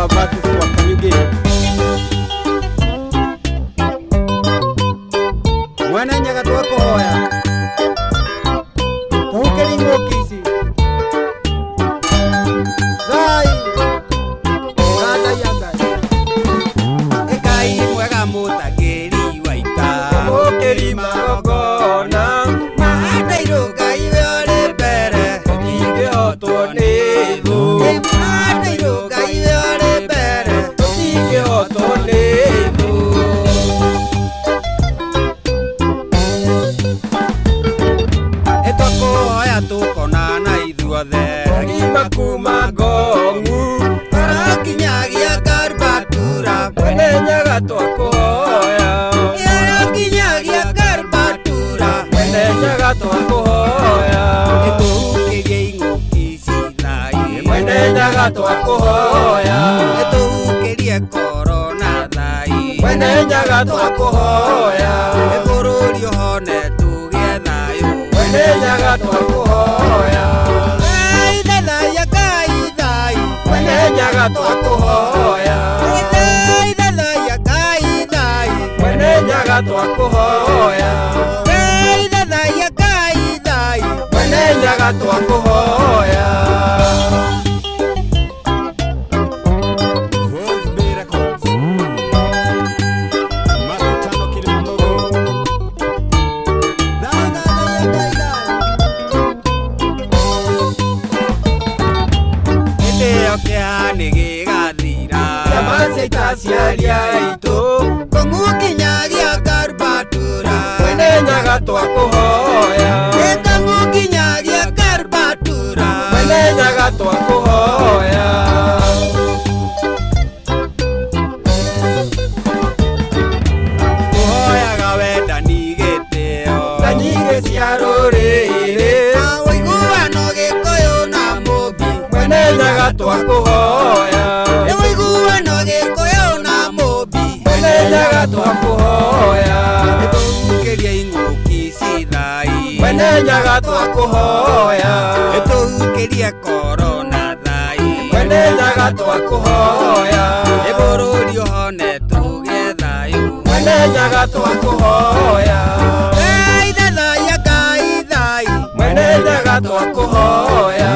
Mama versus Wakanyuge. Mwana nyaga twako hoya Tuhukeri ngokisi Zai Gada yagai Ekai mwega mutageri waita Tuhukeri magogona Maada iroga iweore bere Tige hoto nevu Maada iroga iweore bere Tige hoto nevu Tukona na ithuothe Gima kuma gongu Arakinyagia karbatura Mwene nyaga twakuhoya Arakinyagia karbatura Mwene nyaga twakuhoya Etuhukirie ing'uki cithai Mwene nyaga twakuhoya Etuhukirie korona thai Mwene nyaga twakuhoya Ebũrũri ũhone tũgĩe thayũ Mwene nyaga twakuhoya Ngai thayũ Ngai thayũ Mwene nyaga twakuhoya Ngai thayũ Ngai thayũ Mwene nyaga twakuhoya Ngai thayũ Ngai thayũ Mwene nyaga twakuhoya Ciaria itu Kongukinyagia karbatura Mwene nyaga twakuhoya Kongukinyagia karbatura Mwene nyaga twakuhoya Kuhoyaga wendani gĩtĩo Na nyingĩ cia rũrĩrĩ Na ũiguano Gĩkũyũ na Mũmbi Mwene nyaga twakuhoya Ũiguano Gĩkũyũ na Mũmbi Mwene nyaga twakuhoya Nĩtũhukĩrie ing'uki cithai Mwene nyaga twakuhoya Nĩtũhukĩrie korona thai Mwene nyaga twakuhoya Bũrũri ũhone tũgĩe thayũ Mwene nyaga twakuhoya Ngai thayũ Ngai thayũ Mwene nyaga twakuhoya